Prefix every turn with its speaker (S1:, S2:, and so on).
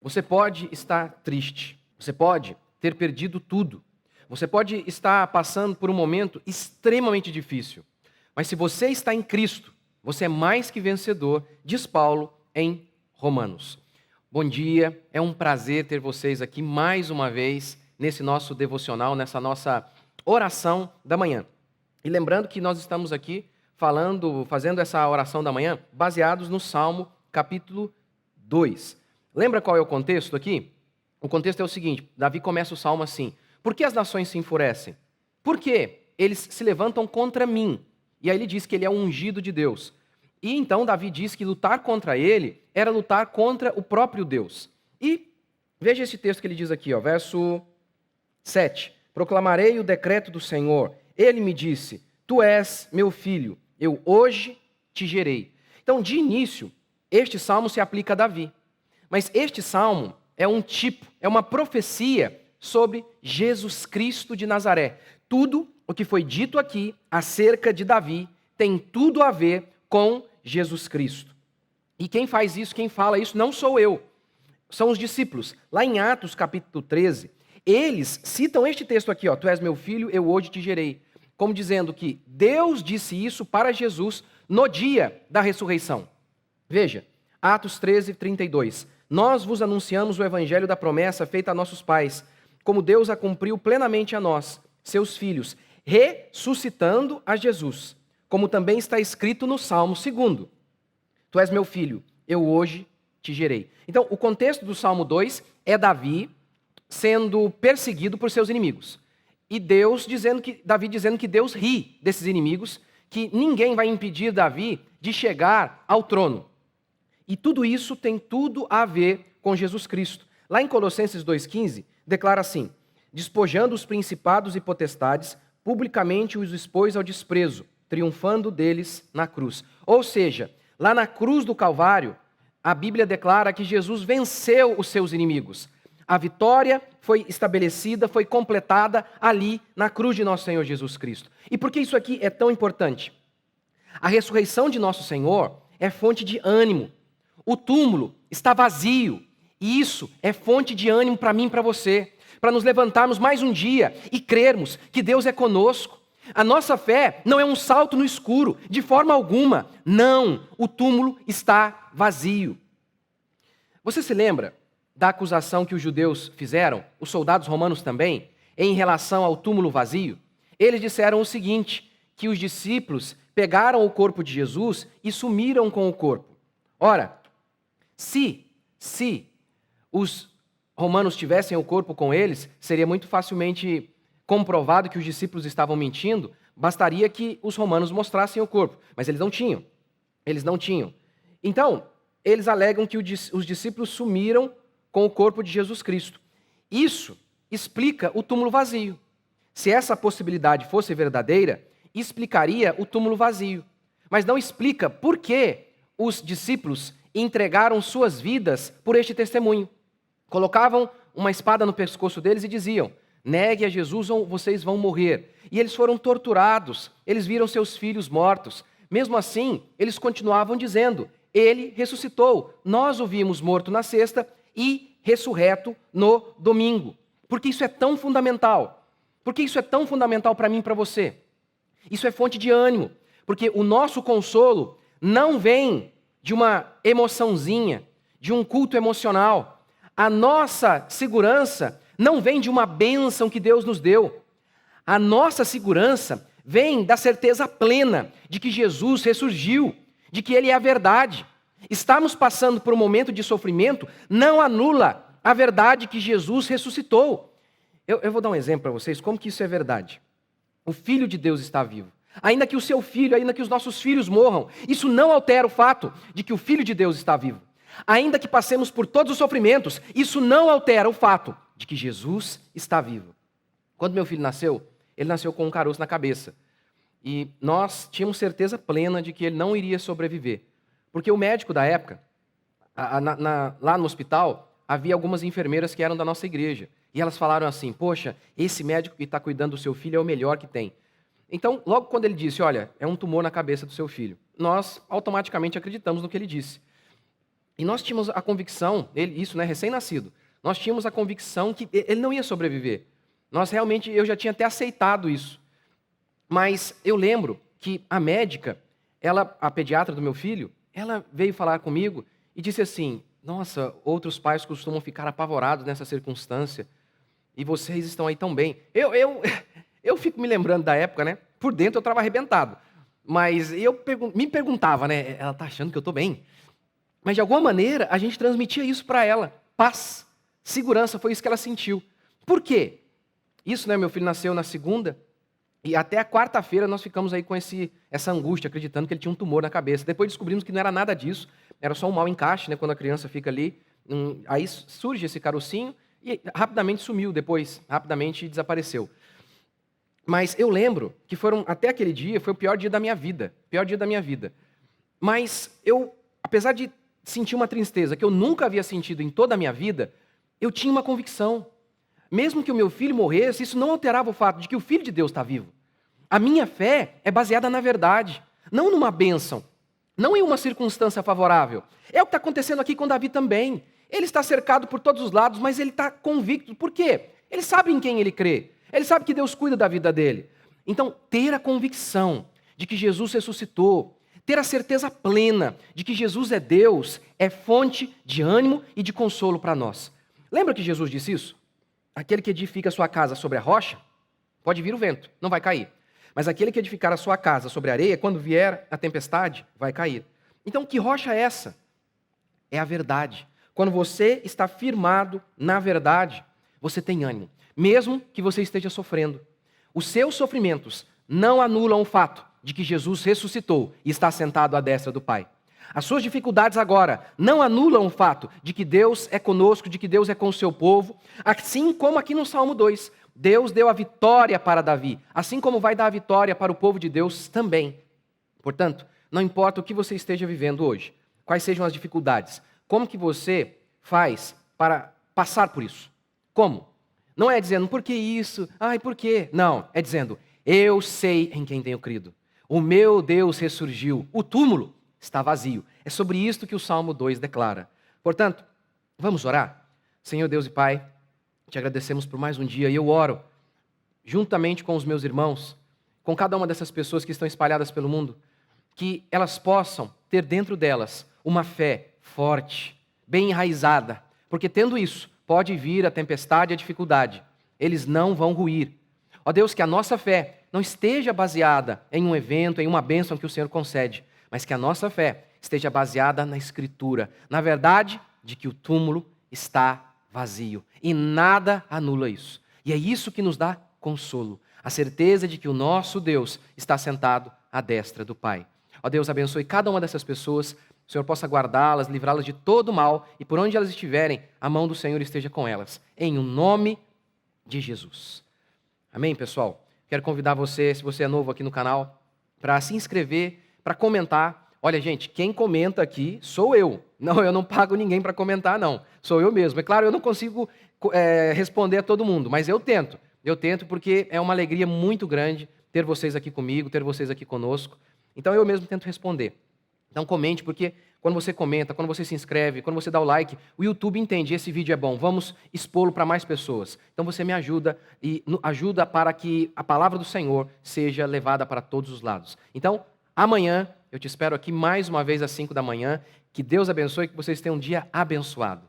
S1: Você pode estar triste, você pode ter perdido tudo, você pode estar passando por um momento extremamente difícil, mas se você está em Cristo, você é mais que vencedor, diz Paulo em Romanos. Bom dia, é um prazer ter vocês aqui mais uma vez nesse nosso devocional, nessa nossa oração da manhã. E lembrando que nós estamos aqui fazendo essa oração da manhã baseados no Salmo capítulo 2. Lembra qual é o contexto aqui? O contexto é o seguinte, Davi começa o Salmo assim: por que as nações se enfurecem? Por que eles se levantam contra mim? E aí ele diz que ele é um ungido de Deus. E então Davi diz que lutar contra ele era lutar contra o próprio Deus. E veja esse texto que ele diz aqui, verso 7. Proclamarei o decreto do Senhor. Ele me disse, tu és meu filho, eu hoje te gerei. Então, de início, este salmo se aplica a Davi. Mas este salmo é um tipo, é uma profecia sobre Jesus Cristo de Nazaré. Tudo o que foi dito aqui acerca de Davi tem tudo a ver com Jesus Cristo. E quem faz isso, quem fala isso, não sou eu, são os discípulos. Lá em Atos capítulo 13, eles citam este texto aqui, tu és meu filho, eu hoje te gerei. Como dizendo que Deus disse isso para Jesus no dia da ressurreição. Veja, Atos 13, 32. Nós vos anunciamos o evangelho da promessa feita a nossos pais, como Deus a cumpriu plenamente a nós, seus filhos, ressuscitando a Jesus, como também está escrito no Salmo 2. Tu és meu filho, eu hoje te gerei. Então, o contexto do Salmo 2 é Davi sendo perseguido por seus inimigos. E Davi dizendo que Deus ri desses inimigos, que ninguém vai impedir Davi de chegar ao trono. E tudo isso tem tudo a ver com Jesus Cristo. Lá em Colossenses 2,15, declara assim: despojando os principados e potestades, publicamente os expôs ao desprezo, triunfando deles na cruz. Ou seja, lá na cruz do Calvário, a Bíblia declara que Jesus venceu os seus inimigos. A vitória foi estabelecida, foi completada ali na cruz de nosso Senhor Jesus Cristo. E por que isso aqui é tão importante? A ressurreição de nosso Senhor é fonte de ânimo. O túmulo está vazio, e isso é fonte de ânimo para mim e para você, para nos levantarmos mais um dia e crermos que Deus é conosco. A nossa fé não é um salto no escuro, de forma alguma. Não, o túmulo está vazio. Você se lembra da acusação que os judeus fizeram, os soldados romanos também, em relação ao túmulo vazio? Eles disseram o seguinte, que os discípulos pegaram o corpo de Jesus e sumiram com o corpo. Ora, se os romanos tivessem o corpo com eles, seria muito facilmente comprovado que os discípulos estavam mentindo, bastaria que os romanos mostrassem o corpo, mas eles não tinham. Então, eles alegam que os discípulos sumiram com o corpo de Jesus Cristo. Isso explica o túmulo vazio. Se essa possibilidade fosse verdadeira, explicaria o túmulo vazio. Mas não explica por que os discípulos entregaram suas vidas por este testemunho. Colocavam uma espada no pescoço deles e diziam: negue a Jesus ou vocês vão morrer. E eles foram torturados, eles viram seus filhos mortos. Mesmo assim, eles continuavam dizendo: ele ressuscitou, nós o vimos morto na sexta e ressurreto no domingo. Por que isso é tão fundamental? Por que isso é tão fundamental para mim e para você? Isso é fonte de ânimo, porque o nosso consolo não vem de uma emoçãozinha, de um culto emocional. A nossa segurança não vem de uma bênção que Deus nos deu. A nossa segurança vem da certeza plena de que Jesus ressurgiu, de que Ele é a verdade. Estamos passando por um momento de sofrimento, não anula a verdade que Jesus ressuscitou. Eu vou dar um exemplo para vocês, como que isso é verdade. O Filho de Deus está vivo. Ainda que o seu filho, ainda que os nossos filhos morram, isso não altera o fato de que o Filho de Deus está vivo. Ainda que passemos por todos os sofrimentos, isso não altera o fato de que Jesus está vivo. Quando meu filho nasceu, ele nasceu com um caroço na cabeça. E nós tínhamos certeza plena de que ele não iria sobreviver. Porque o médico da época, lá no hospital, havia algumas enfermeiras que eram da nossa igreja. E elas falaram assim: poxa, esse médico que está cuidando do seu filho é o melhor que tem. Então, logo quando ele disse: olha, é um tumor na cabeça do seu filho, nós automaticamente acreditamos no que ele disse. E nós tínhamos a convicção, isso, né, recém-nascido, nós tínhamos a convicção que ele não ia sobreviver. Eu já tinha até aceitado isso. Mas eu lembro que a médica, a pediatra do meu filho, ela veio falar comigo e disse assim: nossa, outros pais costumam ficar apavorados nessa circunstância e vocês estão aí tão bem. Eu fico me lembrando da época, né? Por dentro eu estava arrebentado. Mas me perguntava, né? Ela está achando que eu estou bem? Mas de alguma maneira a gente transmitia isso para ela. Paz, segurança, foi isso que ela sentiu. Por quê? Isso, né? Meu filho nasceu na segunda e até a quarta-feira nós ficamos aí com essa angústia, acreditando que ele tinha um tumor na cabeça. Depois descobrimos que não era nada disso, era só um mau encaixe, né? Quando a criança fica ali, aí surge esse carocinho e rapidamente sumiu depois, rapidamente desapareceu. Mas eu lembro que até aquele dia, foi o pior dia da minha vida. Mas apesar de sentir uma tristeza que eu nunca havia sentido em toda a minha vida, eu tinha uma convicção. Mesmo que o meu filho morresse, isso não alterava o fato de que o Filho de Deus está vivo. A minha fé é baseada na verdade, não numa bênção, não em uma circunstância favorável. É o que está acontecendo aqui com Davi também. Ele está cercado por todos os lados, mas ele está convicto. Por quê? Ele sabe em quem ele crê. Ele sabe que Deus cuida da vida dele. Então, ter a convicção de que Jesus ressuscitou, ter a certeza plena de que Jesus é Deus, é fonte de ânimo e de consolo para nós. Lembra que Jesus disse isso? Aquele que edifica a sua casa sobre a rocha, pode vir o vento, não vai cair. Mas aquele que edificar a sua casa sobre a areia, quando vier a tempestade, vai cair. Então, que rocha é essa? É a verdade. Quando você está firmado na verdade, você tem ânimo, mesmo que você esteja sofrendo. Os seus sofrimentos não anulam o fato de que Jesus ressuscitou e está sentado à destra do Pai. As suas dificuldades agora não anulam o fato de que Deus é conosco, de que Deus é com o seu povo, assim como aqui no Salmo 2, Deus deu a vitória para Davi, assim como vai dar a vitória para o povo de Deus também. Portanto, não importa o que você esteja vivendo hoje, quais sejam as dificuldades, como que você faz para passar por isso? Como? Não é dizendo, por que isso? Ai, por quê? Não, é dizendo, eu sei em quem tenho crido. O meu Deus ressurgiu, o túmulo está vazio. É sobre isto que o Salmo 2 declara. Portanto, vamos orar? Senhor Deus e Pai, te agradecemos por mais um dia e eu oro, juntamente com os meus irmãos, com cada uma dessas pessoas que estão espalhadas pelo mundo, que elas possam ter dentro delas uma fé forte, bem enraizada, porque tendo isso, pode vir a tempestade e a dificuldade, eles não vão ruir. Ó Deus, que a nossa fé não esteja baseada em um evento, em uma bênção que o Senhor concede, mas que a nossa fé esteja baseada na Escritura, na verdade de que o túmulo está vazio e nada anula isso. E é isso que nos dá consolo, a certeza de que o nosso Deus está sentado à destra do Pai. Ó Deus, abençoe cada uma dessas pessoas, o Senhor possa guardá-las, livrá-las de todo mal e por onde elas estiverem, a mão do Senhor esteja com elas, em o nome de Jesus. Amém, pessoal? Quero convidar você, se você é novo aqui no canal, para se inscrever, para comentar. Olha, gente, quem comenta aqui sou eu. Não, eu não pago ninguém para comentar, não. Sou eu mesmo. É claro, eu não consigo responder a todo mundo, mas eu tento. Eu tento porque é uma alegria muito grande ter vocês aqui comigo, ter vocês aqui conosco. Então, eu mesmo tento responder. Então, comente, porque quando você comenta, quando você se inscreve, quando você dá o like, o YouTube entende, esse vídeo é bom, vamos expô-lo para mais pessoas. Então, você me ajuda e ajuda para que a palavra do Senhor seja levada para todos os lados. Então, amanhã, eu te espero aqui mais uma vez às 5 da manhã. Que Deus abençoe e que vocês tenham um dia abençoado.